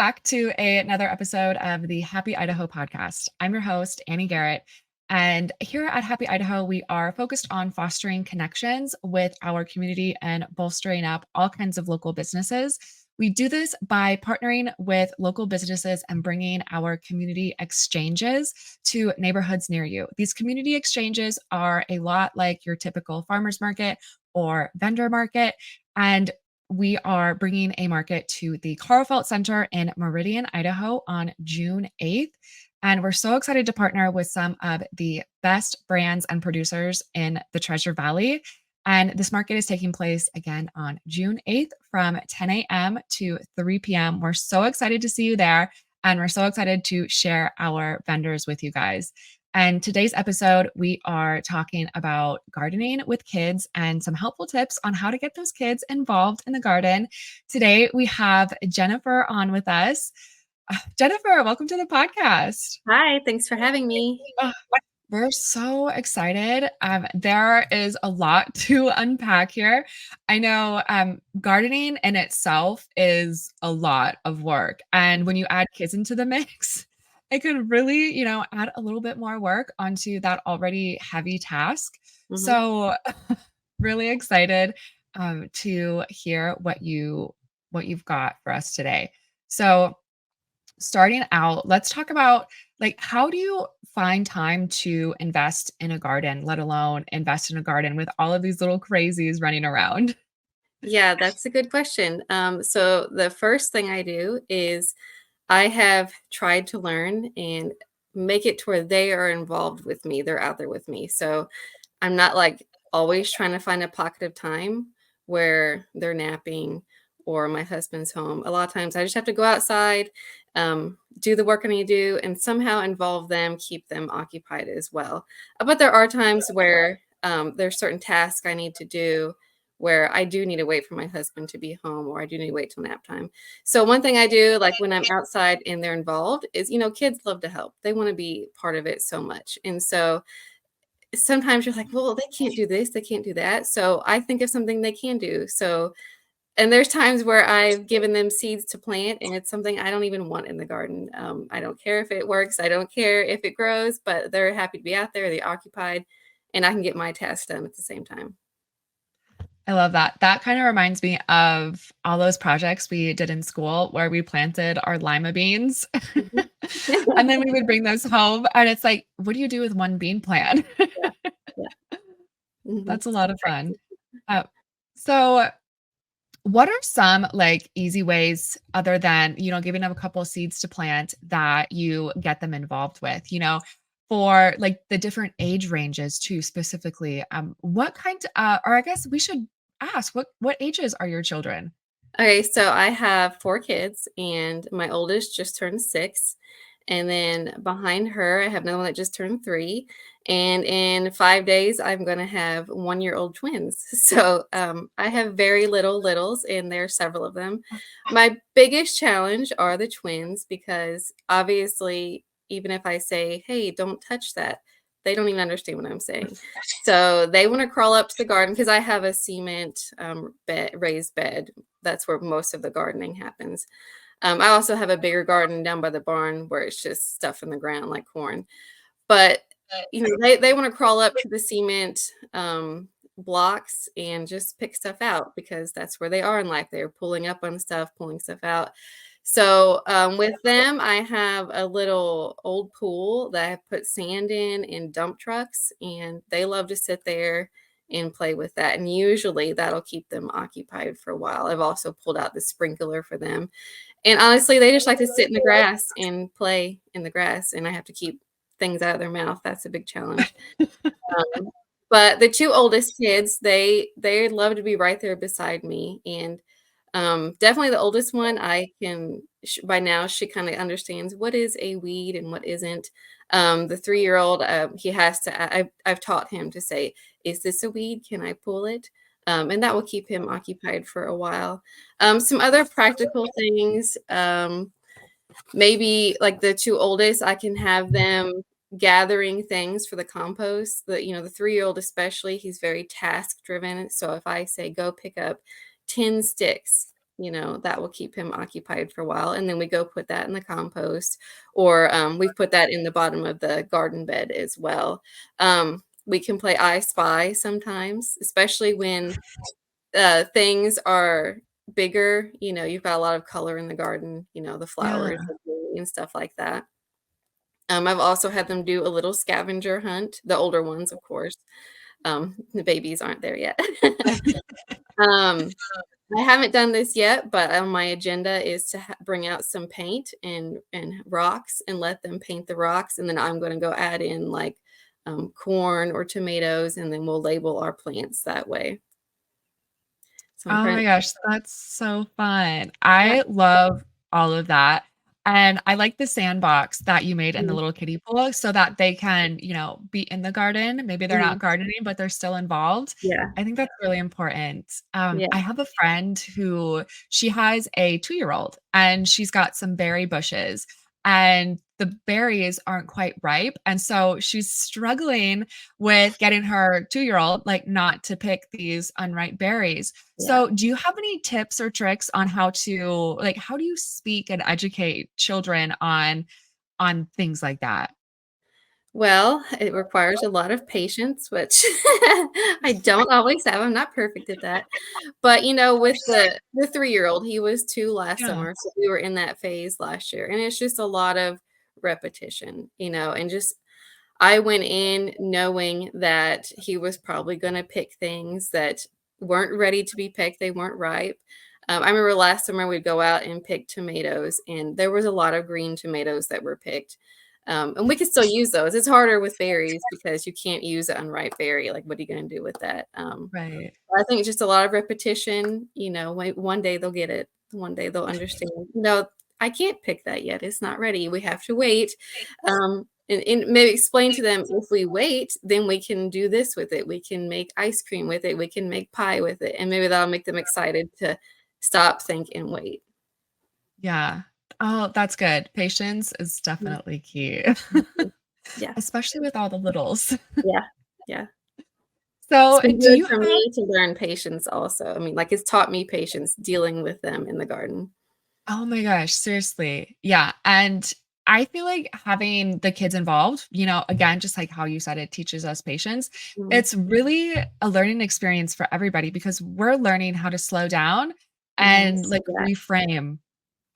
back to another episode of the Happy Idaho Podcast. I'm your host, Annie Garrett. And here at Happy Idaho, we are focused on fostering connections with our community and bolstering up all kinds of local businesses. We do this by partnering with local businesses and bringing our community exchanges to neighborhoods near you. These community exchanges are a lot like your typical farmers market or vendor market. And we are bringing a market to the Carlfelt Center in Meridian, Idaho on June 8th. And we're so excited to partner with some of the best brands and producers in the Treasure Valley. And this market is taking place again on June 8th from 10 a.m. to 3 p.m. We're so excited to see you there. And we're so excited to share our vendors with you guys. And today's episode, we are talking about gardening with kids and some helpful tips on how to get those kids involved in the garden. Today, we have Jennifer on with us. Jennifer, welcome to the podcast. Hi, thanks for having me. We're so excited. There is a lot to unpack here. I know gardening in itself is a lot of work. And when you add kids into the mix, it could really, add a little bit more work onto that already heavy task. So really excited to hear what you've got for us today. So starting out, let's talk about how do you find time to invest in a garden, let alone invest in a garden with all of these little crazies running around? Yeah, that's a good question. So the first thing I do is I have tried to learn and make it to where they are involved with me. They're out there with me. So I'm not always trying to find a pocket of time where they're napping or my husband's home. A lot of times I just have to go outside, do the work I need to do, and somehow involve them, keep them occupied as well. But there are times where there's certain tasks I need to do where I do need to wait for my husband to be home, or I do need to wait till nap time. So one thing I do, when I'm outside and they're involved, is, kids love to help. They want to be part of it so much. And so sometimes you're like, well, they can't do this, they can't do that. So I think of something they can do. And there's times where I've given them seeds to plant, and it's something I don't even want in the garden. I don't care if it works. I don't care if it grows, but they're happy to be out there. They're occupied, and I can get my tasks done at the same time. I love that. That kind of reminds me of all those projects we did in school where we planted our lima beans and then we would bring those home. And it's like, what do you do with one bean plant? That's a lot of fun. So what are some easy ways other than, giving them a couple of seeds to plant that you get them involved with, for the different age ranges too, specifically, what kind, or I guess we should ask, what ages are your children? Okay, so I have 4 kids, and my oldest just turned 6. And then behind her, I have another one that just turned 3. And in 5 days, I'm going to have 1-year-old twins. So I have very littles, and there are several of them. My biggest challenge are the twins, because obviously, even if I say, hey, don't touch that, they don't even understand what I'm saying. So they want to crawl up to the garden, because I have a cement raised bed. That's where most of the gardening happens. I also have a bigger garden down by the barn where it's just stuff in the ground like corn. But they want to crawl up to the cement blocks and just pick stuff out, because that's where they are in life. They're pulling up on stuff, pulling stuff out. So with them, I have a little old pool that I put sand in dump trucks, and they love to sit there and play with that. And usually that'll keep them occupied for a while. I've also pulled out the sprinkler for them. And honestly, they just like to sit in the grass and play in the grass, and I have to keep things out of their mouth. That's a big challenge. But the 2 oldest kids, they love to be right there beside me. And definitely the oldest one, by now she kind of understands what is a weed and what isn't. The 3-year-old, he has to, I've taught him to say, is this a weed? Can I pull it? And that will keep him occupied for a while. Some other practical things, maybe the 2 oldest, I can have them gathering things for the compost. The 3-year-old especially, he's very task driven. So if I say, go pick up 10 sticks, that will keep him occupied for a while. And then we go put that in the compost, or we put that in the bottom of the garden bed as well. We can play I Spy sometimes, especially when things are bigger. You've got a lot of color in the garden, the Yeah. flowers and stuff like that. I've also had them do a little scavenger hunt, the older ones, of course. The babies aren't there yet. Um, I haven't done this yet, but on my agenda is to bring out some paint and rocks and let them paint the rocks, and then I'm gonna go add in, like, corn or tomatoes, and then we'll label our plants that way. So I'm Oh trying my to. gosh, that's so fun. Yeah. I love all of that. And I like the sandbox that you made in the Mhm, little kiddie pool so that they can, be in the garden. Maybe they're not mhm. gardening, but they're still involved. Yeah, I think that's really important. yeah, I have a friend who she has a 2-year-old and she's got some berry bushes and the berries aren't quite ripe. And so she's struggling with getting her 2-year-old, like, not to pick these unripe berries. yeah. So, do you have any tips or tricks on how do you speak and educate children on things like that? Well, it requires a lot of patience, which I don't always have. I'm not perfect at that. But, with the 3-year-old, he was 2 last Yeah. summer, so we were in that phase last year, and it's just a lot of repetition, and just I went in knowing that he was probably gonna pick things that weren't ready to be picked, they weren't ripe. I remember last summer we'd go out and pick tomatoes, and there was a lot of green tomatoes that were picked, and we could still use those. It's harder with berries because you can't use an unripe berry, like, what are you gonna do with that? Right. I think it's just a lot of repetition, one day they'll get it, one day they'll understand, "I can't pick that yet, it's not ready, we have to wait." And maybe explain to them, "If we wait, then we can do this with it, we can make ice cream with it, we can make pie with it," and maybe that'll make them excited to stop, think, and wait. Yeah. Oh, that's good. Patience is Mhm, definitely key, mhm. Yeah, especially with all the littles. yeah, yeah. It's So, been do good you for have me to learn patience also. I mean, like, it's taught me patience dealing with them in the garden. Oh my gosh, seriously. Yeah, and I feel like having the kids involved, again, just like how you said it teaches us patience. Mhm. It's really a learning experience for everybody because we're learning how to slow down and, Yes, like, yeah, reframe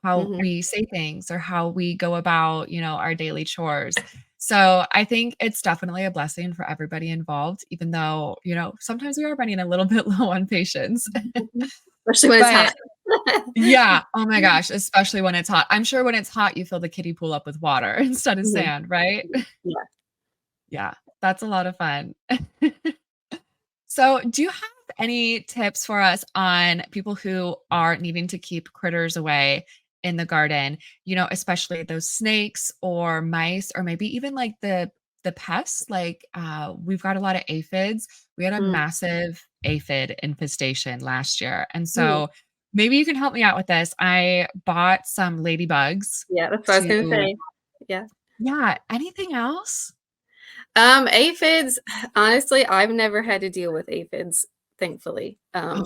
how mhm. we say things or how we go about, our daily chores. So, I think it's definitely a blessing for everybody involved, even though, sometimes we are running a little bit low on patience. Mhm. Especially when it's hot. But yeah. Oh my gosh, especially when it's hot. I'm sure when it's hot, you fill the kiddie pool up with water instead of Mhm. sand, right? Yeah. Yeah, that's a lot of fun. So, do you have any tips for us on people who are needing to keep critters away in the garden? Especially those snakes or mice, or maybe even like the pests. Like we've got a lot of aphids. We had a Mm, massive aphid infestation last year, and mm. so maybe you can help me out with this. I bought some ladybugs Yeah, that's what I was gonna to. say. Yeah. Yeah. Anything else? Aphids, honestly, I've never had to deal with aphids, thankfully. Oh,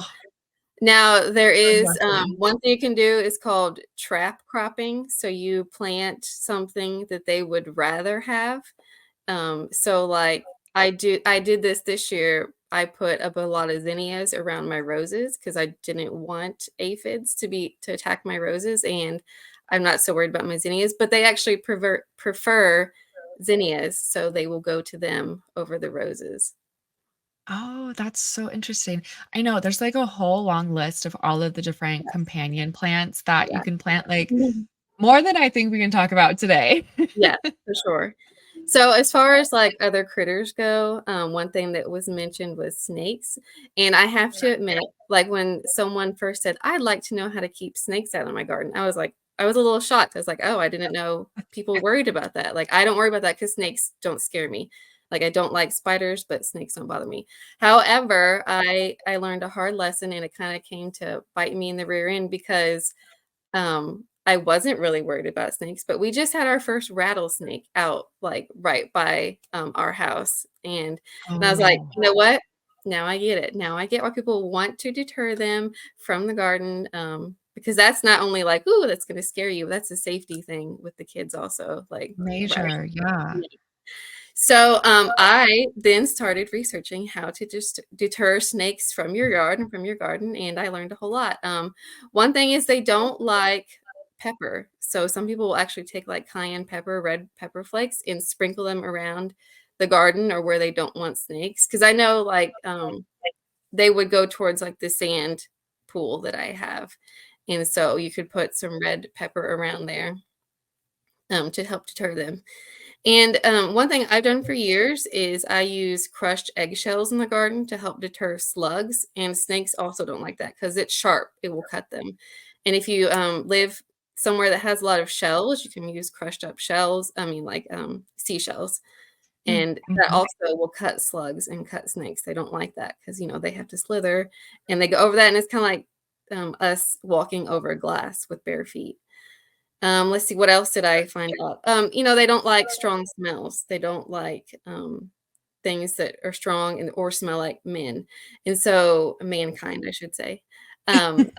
Now there good is, lesson. one thing you can do is called trap cropping, so you plant something that they would rather have. So, like, I did this year. I put up a lot of zinnias around my roses because I didn't want aphids to attack my roses, and I'm not so worried about my zinnias, but they actually prefer zinnias, so they will go to them over the roses. Oh, that's so interesting. I know there's like a whole long list of all of the different Yes, companion plants that you yeah. can plant, like more than I think we can talk about today. Yeah, for sure. So as far as, like, other critters go, one thing that was mentioned was snakes, and I have to admit, like, when someone first said, "I'd like to know how to keep snakes out of my garden," I was a little shocked. I was like, "Oh, I didn't know people worried about that." Like, I don't worry about that because snakes don't scare me. Like, I don't like spiders, but snakes don't bother me. However, I learned a hard lesson, and it kinda came to bite me in the rear end because I wasn't really worried about snakes, but we just had our first rattlesnake out, like, right by, our house, and I was like, Oh, "You know what? Now I get it. Now I get why people want to deter them from the garden." because that's not only like, ooh, that's going to scare you. That's a safety thing with the kids also. Like, right. Major, yeah. So I then started researching how to just deter snakes from your yard and from your garden, and I learned a whole lot. One thing is they don't like pepper. So some people will actually take like cayenne pepper, red pepper flakes, and sprinkle them around the garden or where they don't want snakes. Because I know like they would go towards like the sand pool that I have. And so you could put some red pepper around there to help deter them. And one thing I've done for years is I use crushed eggshells in the garden to help deter slugs. And snakes also don't like that because it's sharp. It will cut them. And if you live somewhere that has a lot of shells, you can use crushed up shells. I mean, like seashells. And that Mhm. also will cut slugs and cut snakes. They don't like that because, they have to slither and they go over that. And it's kind of like us walking over glass with bare feet. Let's see, what else did I find out? They don't like strong smells. They don't like things that are strong and or smell like men. And so mankind, I should say. Um,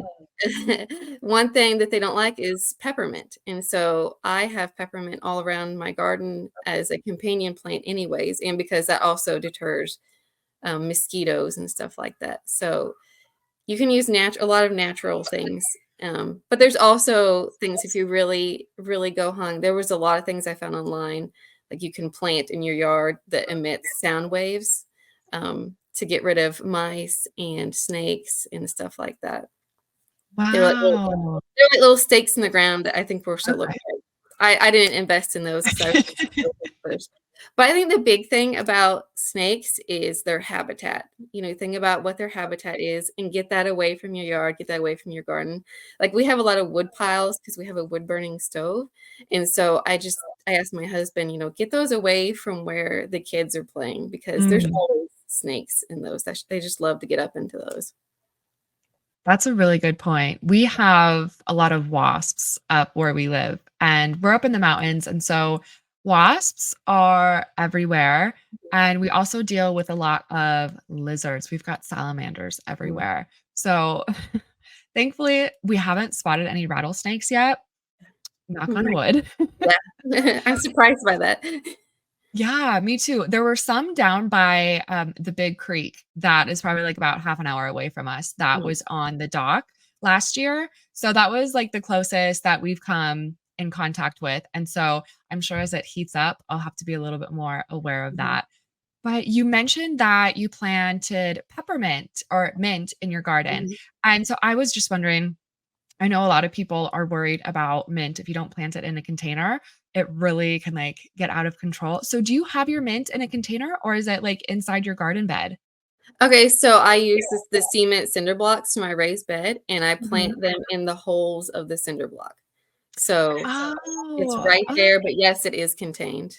one thing that they don't like is peppermint. And so I have peppermint all around my garden as a companion plant anyways, and because that also deters mosquitoes and stuff like that. So you can use a lot of natural things. But there's also things if you really, really go hung. There was a lot of things I found online, like you can plant in your yard that emits sound waves to get rid of mice and snakes and stuff like that. Wow. They're like little stakes in the ground that I think were so look Okay. good. I didn't invest in those because I was first. But I think the big thing about snakes is their habitat. Think about what their habitat is and get that away from your yard, get that away from your garden. Like we have a lot of wood piles because we have a wood burning stove. And so I asked my husband, get those away from where the kids are playing because there's Mm. always snakes in those. They just love to get up into those. That's a really good point. We have a lot of wasps up where we live, and we're up in the mountains. And so wasps are everywhere. And we also deal with a lot of lizards. We've got salamanders Mm. everywhere. So thankfully, we haven't spotted any rattlesnakes yet. Knock on wood. Yeah. I'm surprised by that. Yeah, me too. There were some down by, the big creek that is probably, like, about half an hour away from us that Mm. was on the dock last year. So that was, like, the closest that we've come in contact with, and so I'm sure as it heats up, I'll have to be a little bit more aware of Mhm. that. But you mentioned that you planted peppermint or mint in your garden, Mhm. and so I was just wondering, I know a lot of people are worried about mint if you don't plant it in a container, it really can, like, get out of control. So do you have your mint in a container or is it, like, inside your garden bed? Okay, so I use the cement cinder blocks to my raised bed, and I Mhm. plant them in the holes of the cinder block. So it's Oh, right there, but yes, it is contained.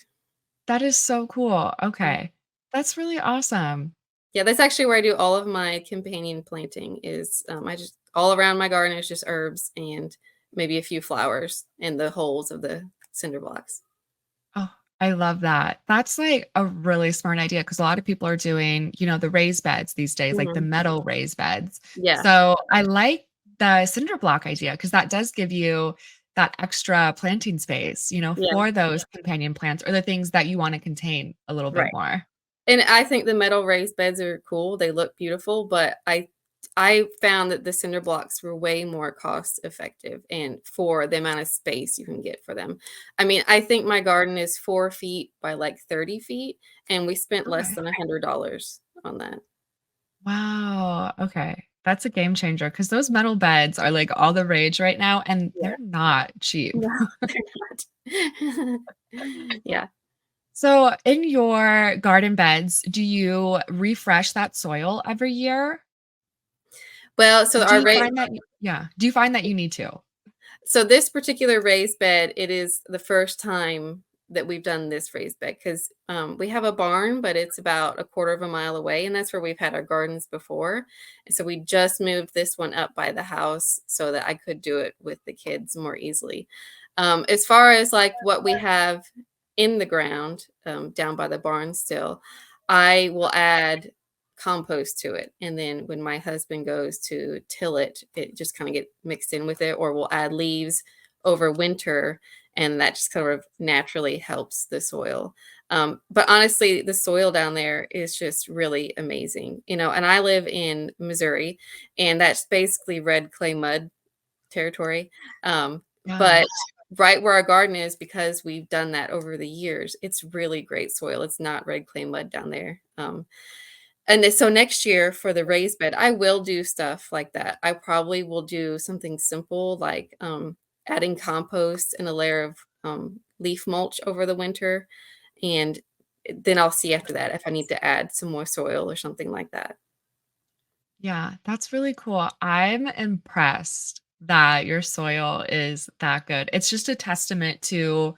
that is so cool. Mm. Okay. That's really awesome. Yeah, that's actually where I do all of my companion planting is, I just all around my garden is just herbs and maybe a few flowers in the holes of the cinder blocks. Oh, I love that. That's, like, a really smart idea because a lot of people are doing, the raised beds these days, like the Mhm. metal raised beds. Yeah, So, I like the cinder block idea because that does give you that extra planting space, yeah, for those companion plants or the things that you wanna contain a little bit right. more. And I think the metal raised beds are cool, they look beautiful, but I found that the cinder blocks were way more cost effective and for the amount of space you can get for them. I mean, I think my garden is 4 feet by, like, 30 feet, and we spent less Okay. than $100 on that. Wow, okay. That's a game changer because those metal beds are, like, all the rage right now, and Yeah. they're not cheap. No, they're not. Yeah. So, in your garden beds, do you refresh that soil every year? Well, so Do our you ra find that do you find that you need to? So this particular raised bed, it is the first time that we've done this raised bed because we have a barn, but it's about a quarter of a mile away, and that's where we've had our gardens before. And so we just moved this one up by the house so that I could do it with the kids more easily. As far as like what we have in the ground down by the barn still, I will add compost to it. And then when my husband goes to till it, it just kind of get mixed in with it, or we'll add leaves over winter, and that just kind of naturally helps the soil. But honestly, the soil down there is just really amazing, and I live in Missouri, and that's basically red clay mud territory. Yeah. But right where our garden is, because we've done that over the years, it's really great soil. It's not red clay mud down there. So next year for the raised bed, I will do stuff like that. I probably will do something simple like adding compost and a layer of leaf mulch over the winter. And then I'll see after that if I need to add some more soil or something like that. Yeah, that's really cool. I'm impressed that your soil is that good. It's just a testament to,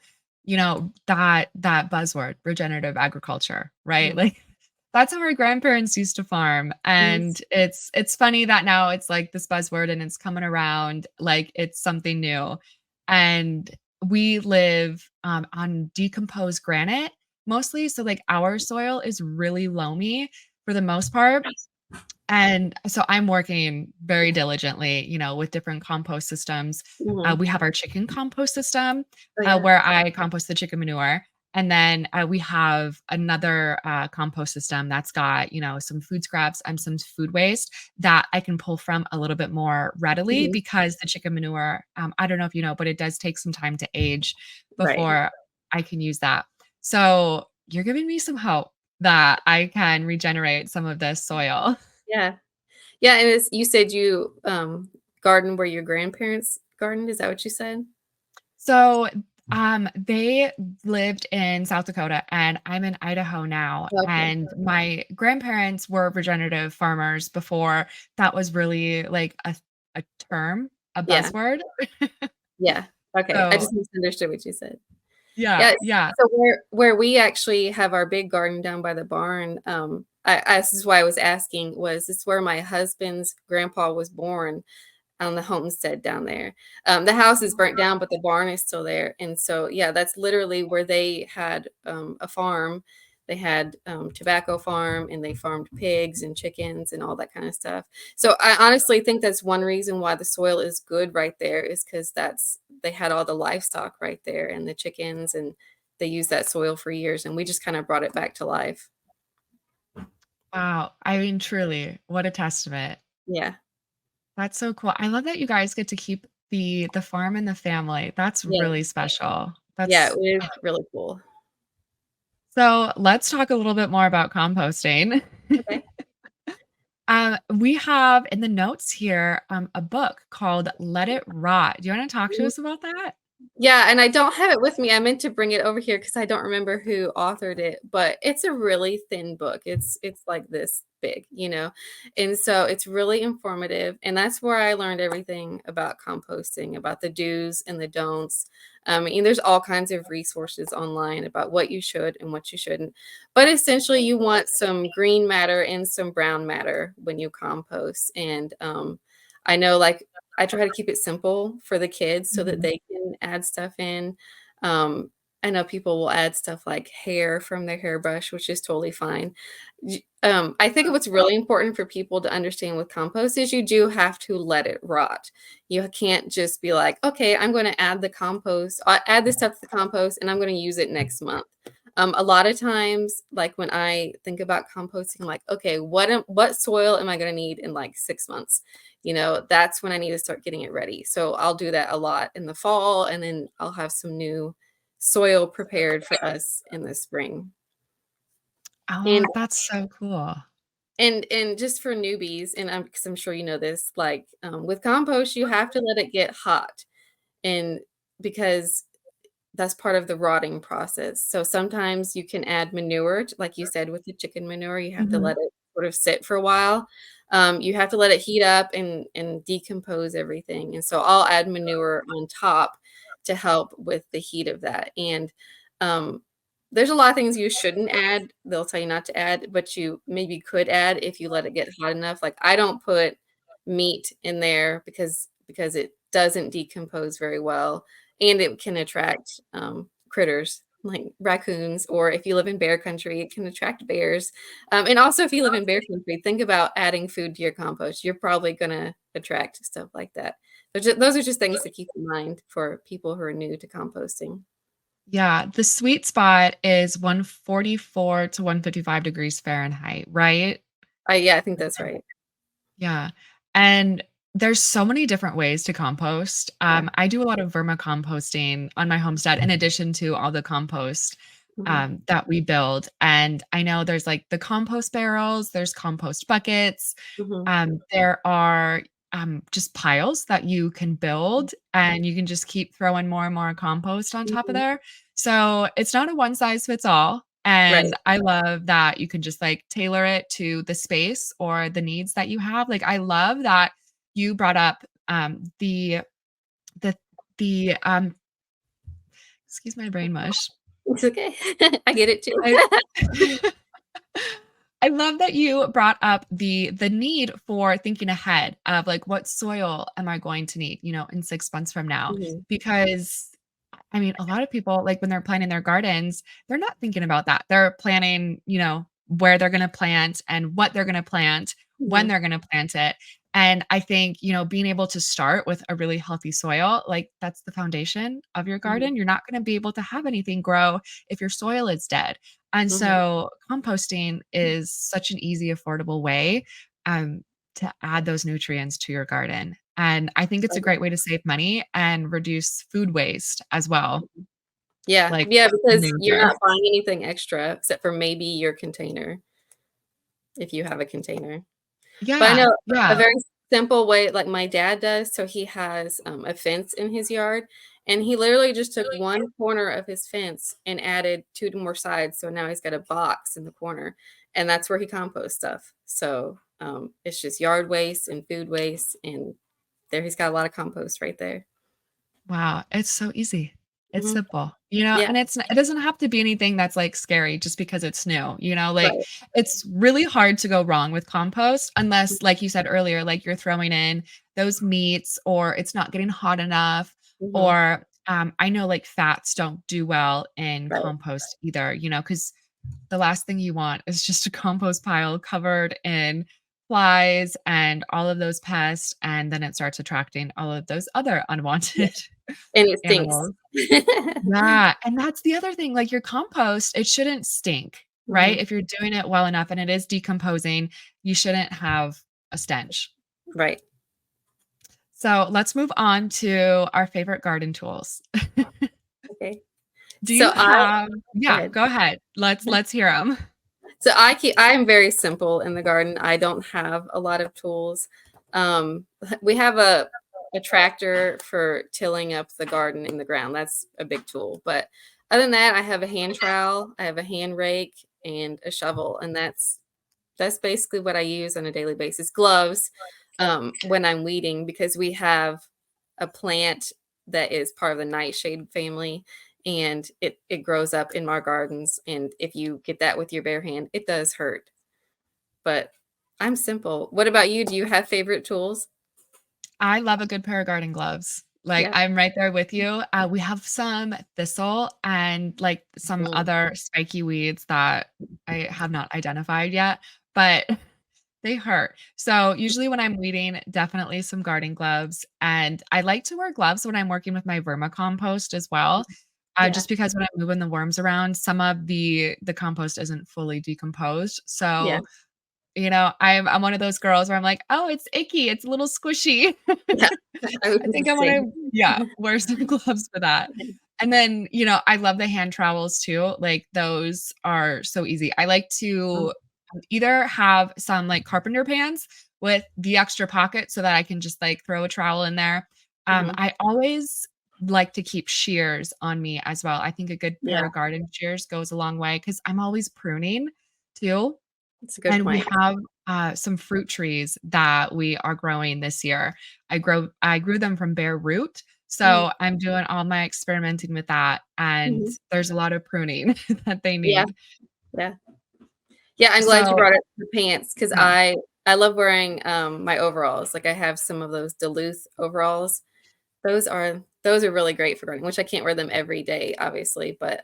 that buzzword, regenerative agriculture, right? Mhm. Like that's how our grandparents used to farm. Mhm. And it's funny that now it's like this buzzword and it's coming around like it's something new. And we live on decomposed granite mostly. So like our soil is really loamy for the most part. And so I'm working very diligently, with different compost systems. Mhm. We have our chicken compost system, Oh, yeah. where I compost the chicken manure. And then we have another compost system that's got, some food scraps and some food waste that I can pull from a little bit more readily Mhm. because the chicken manure, I don't know if you know, but it does take some time to age Right. before I can use that. So you're giving me some hope that I can regenerate some of this soil. Yeah. Yeah, and it's you said you, garden where your grandparents gardened, is that what you said? So, they lived in South Dakota and I'm in Idaho now. Okay. And my grandparents were regenerative farmers before that was really like a term, a Yeah, buzzword. yeah. Okay, I So, just misunderstood what you said. yeah, Yeah, yeah. so where we actually have our big garden down by the barn, this is why I was asking, was this where my husband's grandpa was born on the homestead down there. The house is burnt down, but the barn is still there, and so, yeah, that's literally where they had, a farm. They had, tobacco farm, and they farmed pigs and chickens and all that kinda stuff. So, I honestly think that's one reason why the soil is good right there is because they had all the livestock right there and the chickens, and they used that soil for years, and we just kinda brought it back to life. Wow. I mean, truly, what a testament. Yeah. That's so cool. I love that you guys get to keep the farm and the family. That's Yeah. really special. Yeah, it That's is really cool. so let's talk a little bit more about composting. Okay. We have in the notes here a book called Let It Rot. Do you want to talk to us about that? Yeah, and I don't have it with me. I meant to bring it over here because I don't remember who authored it, but it's a really thin book. It's like this big. And so it's really informative, and that's where I learned everything about composting, about the do's and the don'ts. And there's all kinds of resources online about what you should and what you shouldn't. But essentially, you want some green matter and some brown matter when you compost. And I know, like, I try to keep it simple for the kids so that Mhm. they can add stuff in. Um, I know people will add stuff like hair from their hairbrush, which is totally fine. I think what's really important for people to understand with compost is you do have to let it rot. You can't just be like, okay, I'm going to add the compost, add this stuff to the compost, and I'm going to use it next month. A lot of times, like when I think about composting, I'm like, okay, what soil am I going to need in like 6 months? That's when I need to start getting it ready. So I'll do that a lot in the fall, and then I'll have some new soil prepared for us in the spring. And Oh, that's so cool. and just for newbies, and because I'm sure you know this, like with compost, you have to let it get hot, and because that's part of the rotting process. So sometimes you can add manure, like you said with the chicken manure, you have to Mhm. let it sort of sit for a while. You have to let it heat up and decompose everything. And so I'll add manure on top to help with the heat of that. And um, there's a lot of things you shouldn't add. They'll tell you not to add, but you maybe could add if you let it get hot enough. Like I don't put meat in there because it doesn't decompose very well and it can attract critters. like raccoons, or if you live in bear country, it can attract bears. And also, if you live in bear country, think about adding food to your compost. You're probably going to attract stuff like that. Those are just things to keep in mind for people who are new to composting. Yeah, the sweet spot is 144 to 155 degrees Fahrenheit, right? Yeah, I think that's right. Yeah, and there's so many different ways to compost. Yeah. I do a lot of vermicomposting on my homestead in addition to all the compost, Mhm. that we build, and I know there's, like, the compost barrels, there's compost buckets, Mhm. there are, just piles that you can build, and you can just keep throwing more and more compost on top of Mhm. there. So, it's not a one size fits all, Right. and I love that you can just, like, tailor it to the space or the needs that you have. Like, I love that you brought up, the the, excuse my brain mush. It's okay. I get it too. I I love that you brought up the need for thinking ahead of, like, what soil am I going to need, in 6 months from now? Mhm. Because, I mean, a lot of people, like, when they're planting their gardens, they're not thinking about that. They're planning, where they're gonna plant and what they're gonna plant, when Mhm. they're gonna plant it, and I think, being able to start with a really healthy soil, like, that's the foundation of your Mhm. garden. You're not gonna be able to have anything grow if your soil is dead, and Mhm. so composting is such an easy, affordable way, um, to add those nutrients to your garden, and I think it's a great way to save money and reduce food waste as well, Yeah, like, yeah, a because you're major. not buying anything extra except for maybe your container, if you have a container. But I Yeah, know a yeah. very simple way, like my dad does, so he has, a fence in his yard, and he literally just took one corner of his fence and added 2 more sides, so now he's got a box in the corner, and that's where he composts stuff. So, it's just yard waste and food waste, and there he's got a lot of compost right there. Wow, it's so easy. It's Mhm. simple, Yeah, and it doesn't have to be anything that's, like, scary just because it's new, like, right. it's really hard to go wrong with compost unless, like you said earlier, like, you're throwing in those meats or it's not getting hot enough Mhm. or, I know, like, fats don't do well in Right. compost either, because the last thing you want is just a compost pile covered in flies and all of those pests, and then it starts attracting all of those other Yeah, unwanted and it stinks. animals. Yeah, and that's the other thing, like, your compost, it shouldn't stink, right? Mhm. If you're doing it well enough and it is decomposing, you shouldn't have a stench. Right. So, let's move on to our favorite garden tools. Okay. Do So you I have Go Yeah, ahead. go ahead. Let's hear them. So I am very simple in the garden. I don't have a lot of tools. Um, we have a tractor for tilling up the garden in the ground. That's a big tool. But other than that, I have a hand trowel, I have a hand rake, and a shovel, and that's basically what I use on a daily basis. Gloves, when I'm weeding, because we have a plant that is part of the nightshade family, and it grows up in our gardens. And if you get that with your bare hand, it does hurt. But I'm simple. What about you? Do you have favorite tools? I love a good pair of garden gloves. Like, Yeah. I'm right there with you. We have some thistle and, like, some Mm, other spiky weeds that I have not identified yet, but they hurt. So, usually when I'm weeding, definitely some garden gloves, and I like to wear gloves when I'm working with my vermicompost as well, yeah. just because when I'm moving the worms around, some of the compost isn't fully decomposed. Yeah. So, I'm one of those girls where I'm like, "Oh, it's icky, it's a little squishy." Yeah. I would I do the think I wanna, same. yeah, wear some gloves for that. And then, I love the hand trowels too, like, those are so easy. I like to either have some, like, carpenter pants with the extra pocket so that I can just, like, throw a trowel in there. Mhm. I always like to keep shears on me as well. I think a good pair Yeah, of garden shears goes a long way because 'cause I'm always pruning too. that's a good And we point. have, some fruit trees that we are growing this year. I grew them from bare root, Mhm. so I'm doing all my experimenting with that, and Mhm. there's a lot of pruning that they Yeah, need. yeah. Yeah, I'm glad you So brought up the pants, 'cause yeah. I love wearing, my overalls. Like, I have some of those Duluth overalls. Those are really great for gardening, which I can't wear them every day, obviously, but,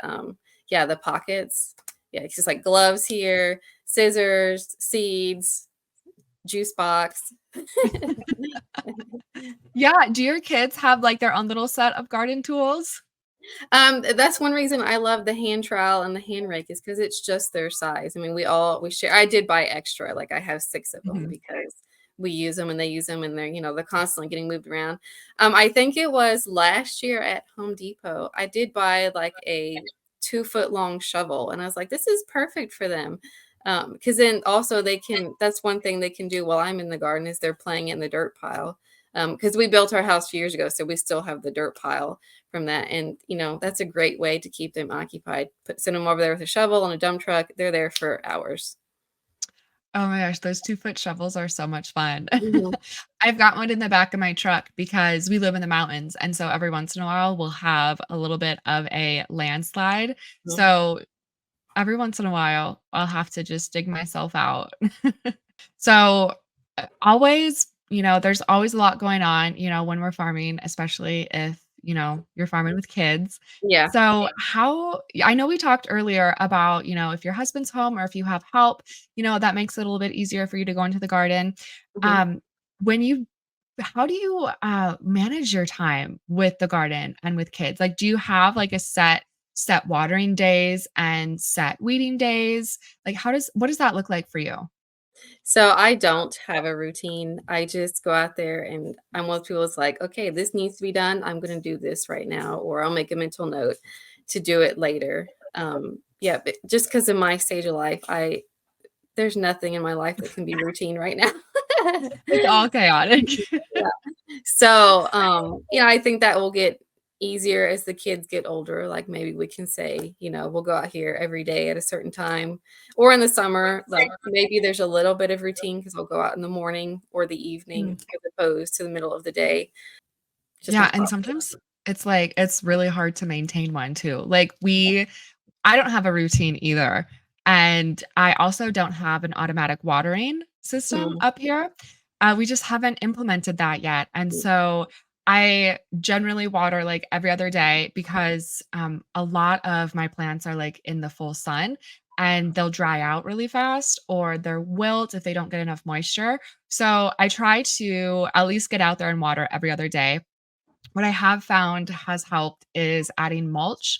yeah, the pockets. Yeah, it's just like gloves here, scissors, seeds, juice box. Yeah. Do your kids have like their own little set of garden tools? That's one reason I love the hand trowel and the hand rake is because it's just their size. I mean, we share. I did buy extra, like I have 6 of them Mhm. because we use them and they use them and they're constantly getting moved around. I think it was last year at Home Depot. I did buy like a 2-foot long shovel, and I was like, this is perfect for them. Because then also that's one thing they can do while I'm in the garden is they're playing in the dirt pile. Because we built our house a few years ago, so we still have the dirt pile from that. And, that's a great way to keep them occupied. Send them over there with a shovel and a dump truck. They're there for hours. Oh my gosh, those 2-foot shovels are so much fun. Mhm. I've got one in the back of my truck because we live in the mountains, and so every once in a while, we'll have a little bit of a landslide. Mhm. So, every once in a while, I'll have to just dig myself out. So, always, there's always a lot going on, when we're farming, especially if, you're farming with kids. Yeah. So, I know we talked earlier about, if your husband's home or if you have help, that makes it a little bit easier for you to go into the garden. Mhm. Um, when you How do you manage your time with the garden and with kids? Like, do you have like a set watering days and set weeding days? Like, what does that look like for you? So I don't have a routine. I just go out there and I'm one of those people that's like, okay, this needs to be done. I'm going to do this right now, or I'll make a mental note to do it later. Yeah, but just because of my stage of life, there's nothing in my life that can be routine right now. It's all chaotic. So, I think that will get easier as the kids get older. Like maybe we can say, we'll go out here every day at a certain time, or in the summer, like maybe there's a little bit of routine because we'll go out in the morning or the evening Mhm. as opposed to the middle of the day. Just Yeah, not and possible. sometimes it's really hard to maintain one too. I don't have a routine either. And I also don't have an automatic watering system Mhm. up here. We just haven't implemented that yet. And so I generally water like every other day because a lot of my plants are like in the full sun and they'll dry out really fast or they'll wilt if they don't get enough moisture. So I try to at least get out there and water every other day. What I have found has helped is adding mulch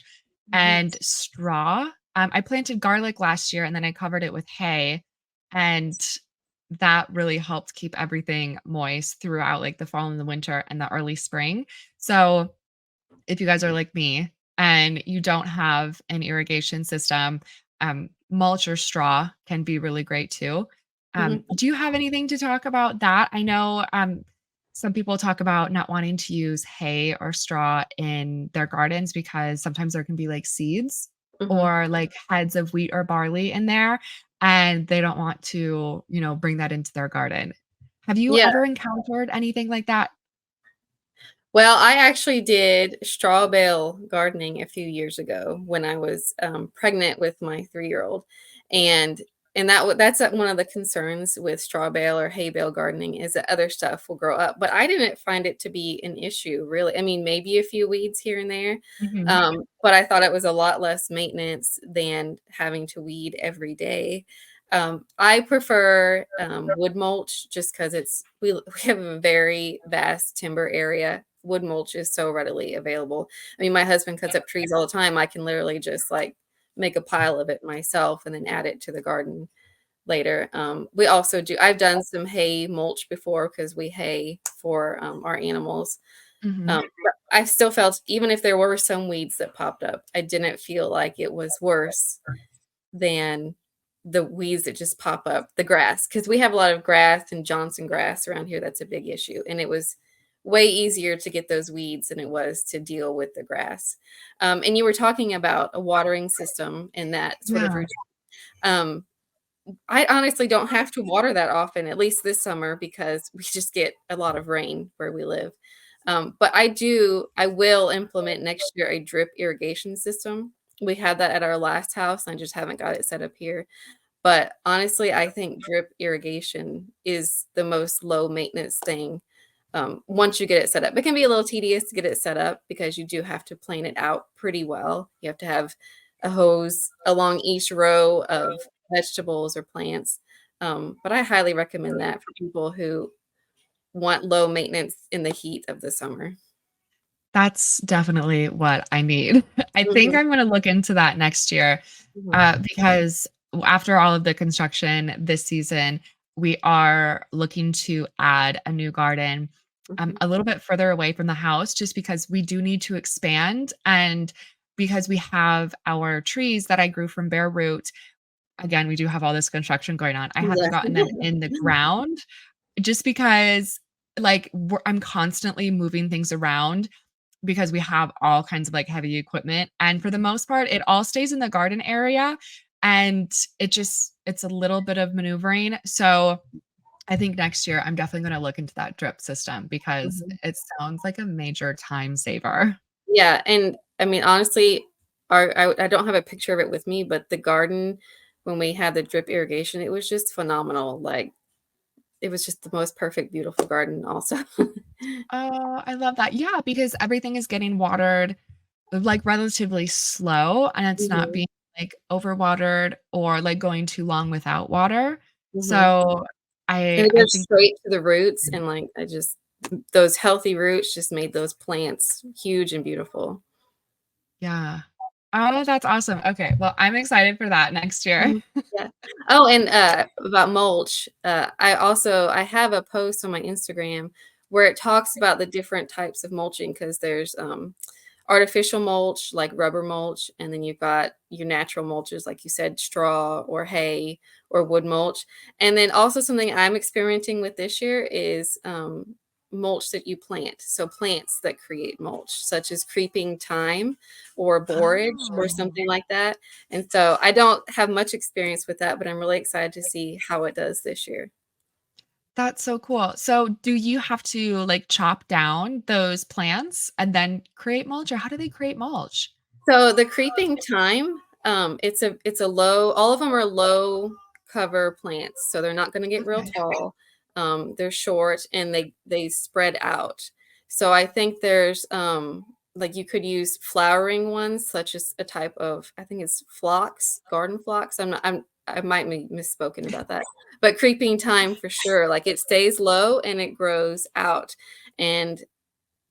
Mhm. and straw. I planted garlic last year and then I covered it with hay, and that really helped keep everything moist throughout like the fall and the winter and the early spring. So, if you guys are like me and you don't have an irrigation system, mulch or straw can be really great too. Mhm. Do you have anything to talk about that? I know some people talk about not wanting to use hay or straw in their gardens because sometimes there can be like seeds Mhm. or like heads of wheat or barley in there, and they don't want to, bring that into their garden. Have you Yeah. ever encountered anything like that? Well, I actually did straw bale gardening a few years ago when I was pregnant with my 3-year-old, and that's one of the concerns with straw bale or hay bale gardening is that other stuff will grow up. But I didn't find it to be an issue, really. I mean, maybe a few weeds here and there, Mhm. but I thought it was a lot less maintenance than having to weed every day. I prefer wood mulch just because we have a very vast timber area. Wood mulch is so readily available. I mean, my husband cuts up trees all the time. I can literally just like make a pile of it myself and then add it to the garden later. We also I've done some hay mulch before because we hay for our animals. Mhm. But I still felt, even if there were some weeds that popped up, I didn't feel like it was worse than the weeds that just pop up, the grass, because we have a lot of grass and Johnson grass around here. That's a big issue. And it was way easier to get those weeds than it was to deal with the grass. And you were talking about a watering system and that sort of Yeah. routine. Um, I honestly don't have to water that often, at least this summer, because we just get a lot of rain where we live. But I will implement next year a drip irrigation system. We had that at our last house. I just haven't got it set up here. But honestly, I think drip irrigation is the most low maintenance thing once you get it set up. It can be a little tedious to get it set up because you do have to plan it out pretty well. You have to have a hose along each row of vegetables or plants. But I highly recommend that for people who want low maintenance in the heat of the summer. That's definitely what I need. I think Mhm, I'm gonna look into that next year, mhm, because after all of the construction this season, we are looking to add a new garden, mhm. a little bit further away from the house just because we do need to expand and because we have our trees that I grew from bare root. Again, we do have all this construction going on. I haven't Yeah. gotten them in the ground just because, like, I'm constantly moving things around because we have all kinds of, like, heavy equipment, and for the most part, it all stays in the garden area, and it's a little bit of maneuvering, so I think next year, I'm definitely gonna look into that drip system because Mhm. it sounds like a major time saver. Yeah, and I mean, honestly, I don't have a picture of it with me, but the garden, when we had the drip irrigation, it was just phenomenal, like, it was just the most perfect, beautiful garden also. Oh, I love that. Yeah, because everything is getting watered, like, relatively slow, and it's not Mhm, being, like, overwatered or, like, going too long without water. mhm. So, And it I goes think straight to the roots, and, like, I just those healthy roots just made those plants huge and beautiful. yeah. Oh, that's awesome. Okay, well, I'm excited for that next year. Mhm. Yeah. Oh, and, about mulch, I have a post on my Instagram where it talks about the different types of mulching because there's, artificial mulch, like rubber mulch, and then you've got your natural mulches, like you said, straw or hay or wood mulch. And then also something I'm experimenting with this year is mulch that you plant. So plants that create mulch, such as creeping thyme or borage or Oh. something like that. And so I don't have much experience with that, but I'm really excited to see how it does this year. That's so cool. So, do you have to, like, chop down those plants and then create mulch, or how do they create mulch? So the creeping thyme, it's a low all of them are low cover plants, so they're not gonna get real Okay. tall. They're short and they spread out. So I think there's, like, you could use flowering ones, such as a type of I think it's phlox, garden phlox. I might be misspoken about that. But creeping thyme for sure, like, it stays low and it grows out, and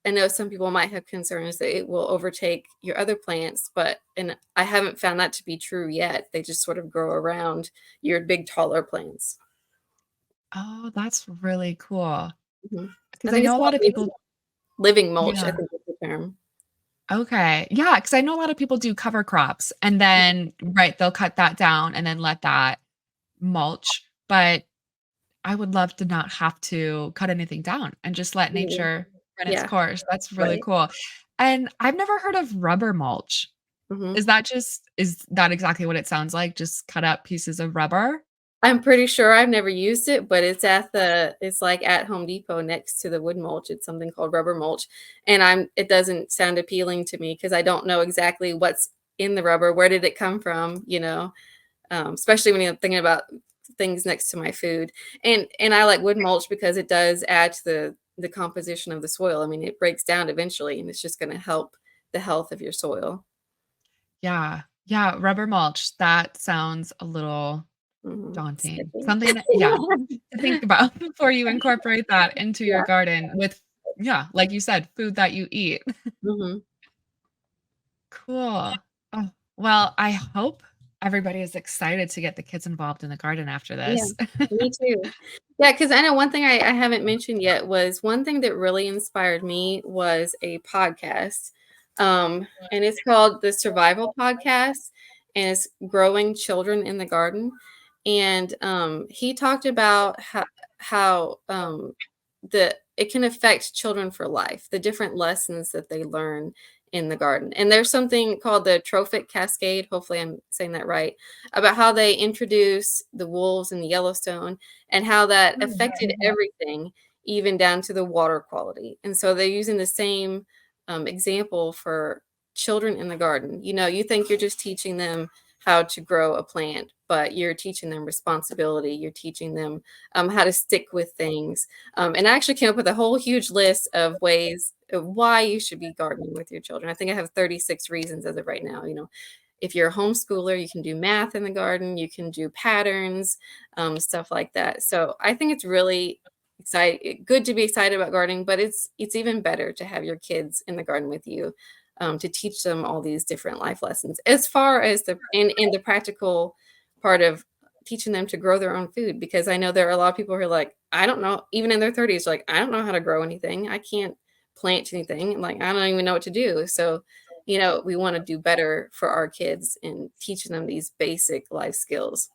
I know some people might have concerns that it will overtake your other plants, but and I haven't found that to be true yet. They just sort of grow around your big, taller plants. Oh, that's really cool. Mhm. I Because I think it's know a called lot of people. living mulch, I Yeah. think is the term. Okay. Yeah, because I know a lot of people do cover crops and then right, they'll cut that down and then let that mulch, but I would love to not have to cut anything down and just let Mhm. nature run its Yeah, course. That's really right. cool. And I've never heard of rubber mulch. Mhm. Is that exactly what it sounds like? Just cut up pieces of rubber? I'm pretty sure I've never used it, but it's like at Home Depot next to the wood mulch. It's something called rubber mulch, and it doesn't sound appealing to me because I don't know exactly what's in the rubber. Where did it come from, you know? Especially when you're thinking about things next to my food. And I like wood mulch because it does add to the composition of the soil. I mean, it breaks down eventually, and it's just gonna help the health of your soil. Yeah. Yeah, rubber mulch. That sounds a little Mhm. daunting. Sticky. Something that yeah, to think about before you incorporate that into your Yeah. garden with yeah, like you said, food that you eat. Mhm. Cool. Oh, well, I hope everybody is excited to get the kids involved in the garden after Yeah, this. me too. Yeah, because I know one thing I haven't mentioned yet was one thing that really inspired me was a podcast, and it's called the Survival Podcast, and it's growing children in the garden. And he talked about how it can affect children for life, the different lessons that they learn in the garden. And there's something called the trophic cascade. Hopefully, I'm saying that right about how they introduced the wolves in the Yellowstone and how that affected everything, even down to the water quality. And so they're using the same example for children in the garden. You know, you think you're just teaching them how to grow a plant, but you're teaching them responsibility. You're teaching them how to stick with things. And I actually came up with a whole huge list of ways of why you should be gardening with your children. I think I have 36 reasons as of right now. You know, if you're a homeschooler, you can do math in the garden, you can do patterns, stuff like that. So I think it's really good to be excited about gardening, but it's even better to have your kids in the garden with you, to teach them all these different life lessons as far as in the practical part of teaching them to grow their own food. Because I know there are a lot of people who are like, I don't know, even in their 30s, like, I don't know how to grow anything. I can't plant anything. Like, I don't even know what to do. So, we want to do better for our kids and teaching them these basic life skills.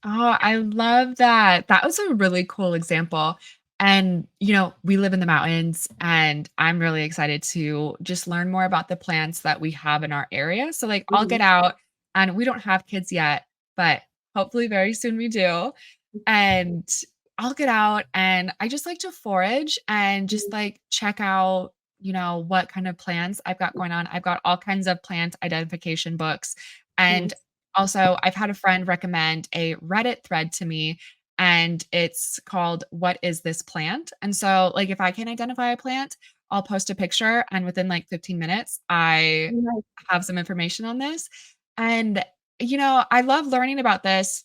Oh, I love that. That was a really cool example. And, we live in the mountains, and I'm really excited to just learn more about the plants that we have in our area. So, like, I'll get Mhm. out, and we don't have kids yet, but hopefully very soon we do. And I'll get out, and I just like to forage and just Mhm. like check out, what kind of plants I've got going on. I've got all kinds of plant identification books. And Nice. also, I've had a friend recommend a Reddit thread to me, and it's called "What is this plant?" And so, like, if I can identify a plant, I'll post a picture, and within like 15 minutes, I Nice. have some information on this. And, I love learning about this.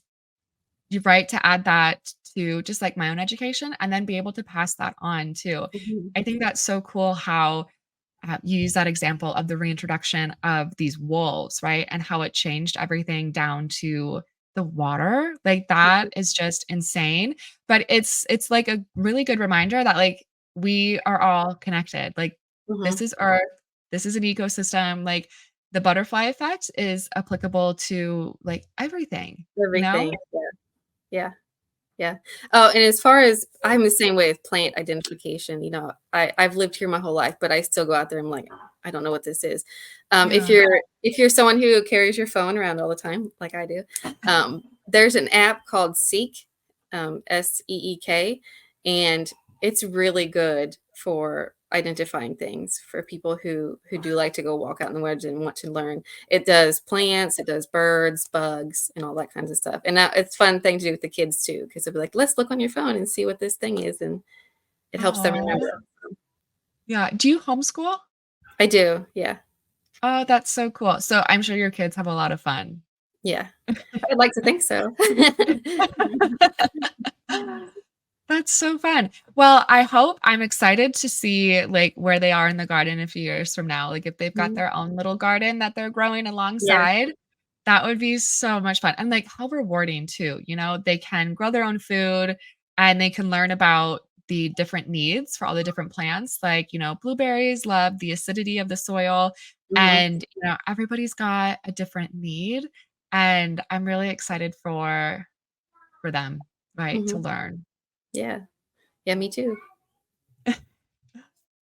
You're right to add that to just like my own education and then be able to pass that on too. Mhm. I think that's so cool how you use that example of the reintroduction of these wolves, right? And how it changed everything down to the water. Like that Mhm. is just insane. But it's like a really good reminder that like we are all connected. Like this Mhm. is Earth, this is an ecosystem. Like the butterfly effect is applicable to like everything, you know? Everything. Yeah. Yeah. Yeah. Oh, and as far as I'm the same way with plant identification, I've lived here my whole life, but I still go out there and I'm like, I don't know what this is. If Yeah. you're someone who carries your phone around all the time, like I do, there's an app called Seek, Seek, and it's really good for identifying things for people who do like to go walk out in the woods and want to learn. It does plants, it does birds, bugs, and all that kinds of stuff. And it's a fun thing to do with the kids too, because they'll be like, let's look on your phone and see what this thing is. And it helps them Oh, remember. yeah. Do you homeschool? I do. Yeah. Oh, that's so cool. So I'm sure your kids have a lot of fun. Yeah. I'd like to think so. That's so fun. Well, I'm excited to see like where they are in the garden a few years from now. Like if they've got Mhm. their own little garden that they're growing Yeah. alongside, that would be so much fun. And like how rewarding too, they can grow their own food and they can learn about the different needs for all the different plants. Like, blueberries love the acidity of the soil Mhm. and everybody's got a different need. And I'm really excited for them, right, to Mhm. learn. Yeah. Yeah, me too.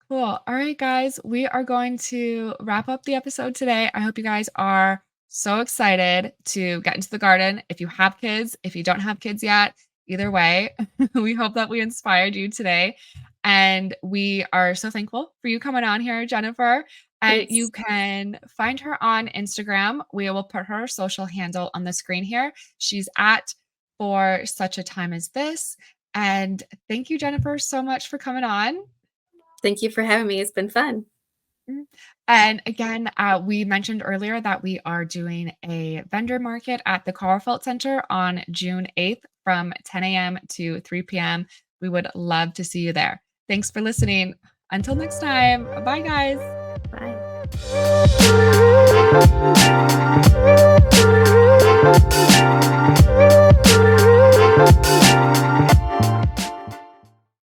Cool. All right, guys, we are going to wrap up the episode today. I hope you guys are so excited to get into the garden. If you have kids, if you don't have kids yet, either way, we hope that we inspired you today. And we are so thankful for you coming on here, Jennifer. And you Thanks. can find her on Instagram. We will put her social handle on the screen here. She's at For Such a Time as This. And thank you, Jennifer, so much for coming on. Thank you for having me. It's been fun. Mm. And again, we mentioned earlier that we are doing a vendor market at the Carlfelt Center on June 8th from 10 a.m. to 3 p.m. We would love to see you there. Thanks for listening. Until next time, bye, guys. Bye.